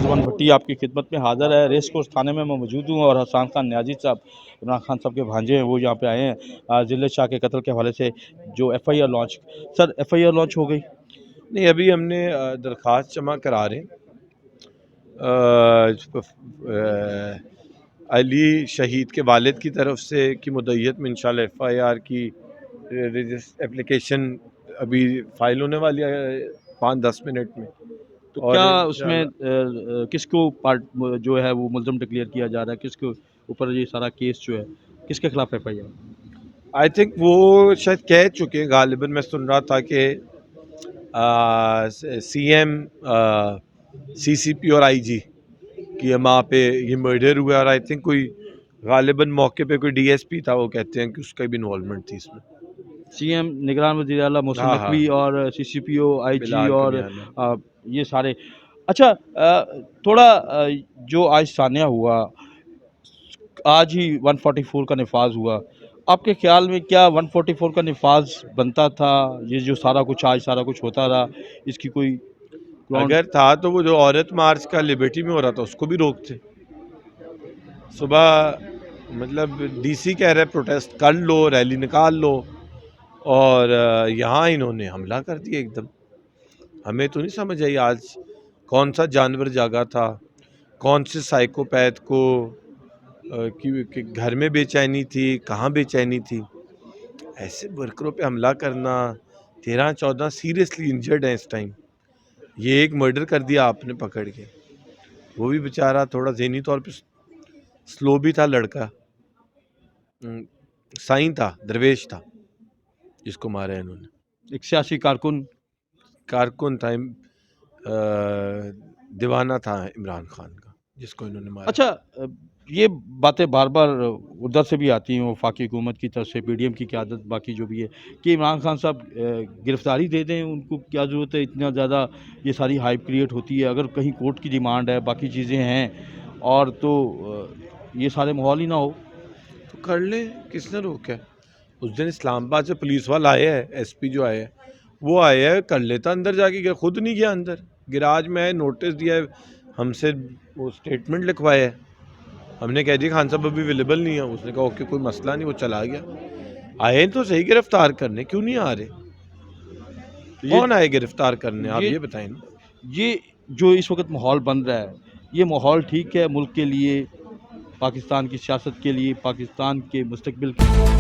रिजवान भट्टी आपकी खिदमत में हाज़िर है। रेस कोर्स थाने में मैं मौजूद हूँ और हसन खान नियाज़ी साहब, इमरान खान साहब के भांजे हैं, वो यहाँ पे आए हैं जिल्लत शाह के कत्ल के हवाले से जो FIR launch. Sir, FIR launch हो गई? नहीं, अभी हमने दरख्वास्त जमा करा रहे हैं। अली शहीद के वालिद की तरफ से की मुद्दत में इंशाल्लाह FIR की एप्लीकेशन अभी फ़ाइल होने वाली है 5-10 मिनट में। तो और क्या उसमें इंशाल्लाह किसको पार्ट जो है वो मुलज़म डिक्लेयर किया जा रहा है, किसके ऊपर ये सारा केस जो है, किसके खिलाफ FIR? आई थिंक वो शायद कह चुके हैं, गालिबन मैं सुन रहा था कि CM, CCP और IG कि वहाँ पे ये मर्डर हुआ, और आई थिंक कोई गालिबन मौके पे कोई DSP था, वो कहते हैं कि उसका भी इन्वॉल्वमेंट थी इसमें। CM निगरान वज़ीर आला मोहसिन हाँ नकवी हाँ, और CCPO, IG बिलाल और कमियाना। ये सारे। अच्छा, थोड़ा जो आज सान्या हुआ, आज ही 144 का नफाज हुआ, आपके ख्याल में क्या 144 का नफाज बनता था? ये जो सारा कुछ आज सारा कुछ होता रहा, इसकी कोई ग्राउंड? अगर था तो वो जो औरत मार्च का लिबर्टी में हो रहा था उसको भी रोकते। सुबह मतलब DC कह रहे प्रोटेस्ट कर लो, रैली निकाल लो, और यहाँ इन्होंने हमला कर दिया एकदम। हमें तो नहीं समझ आई आज कौन सा जानवर जागा था, कौन से साइकोपैथ को कि घर में बेचैनी थी, कहाँ बेचैनी थी। ऐसे वर्करों पे हमला करना, 13-14 सीरियसली इंजर्ड हैं इस टाइम। ये एक मर्डर कर दिया आपने पकड़ के, वो भी बेचारा थोड़ा ज़हनी तौर पे स्लो भी था लड़का, साईं था, दरवेश था, जिसको मारा है इन्होंने। एक सियासी कारकुन। कारकुन था, दीवाना था इमरान खान का, जिसको इन्होंने मारा। अच्छा, ये बातें बार बार उधर से भी आती हैं, वफाकी हुकूमत की तरफ से, PDM की क़यादत, बाकी जो भी है, कि इमरान खान साहब गिरफ्तारी दे दें, उनको क्या ज़रूरत है, इतना ज़्यादा ये सारी हाइप क्रिएट होती है, अगर कहीं कोर्ट की डिमांड है, बाकी चीज़ें हैं, और तो ये सारे माहौल ही ना हो। तो कर ले, किसने रोका है? उस दिन इस्लामाबाद से पुलिस वाला आया है, SP जो आया है, वो आया है, कर लेता अंदर जाके, गया खुद नहीं गया अंदर, गिराज में आए, नोटिस दिया है, हमसे वो स्टेटमेंट लिखवाया है। हमने कह दिया खान साहब अभी अवेलेबल नहीं है, उसने कहा ओके कोई मसला नहीं, वो चला गया। आए तो सही गिरफ्तार करने, क्यों नहीं आ रहे? तो कौन आए गिरफ्तार करने, आप ये ये बताएं ना। ये जो इस वक्त माहौल बन रहा है, ये माहौल ठीक है मुल्क के लिए, पाकिस्तान की सियासत के लिए, पाकिस्तान के मुस्तकबिल के लिए?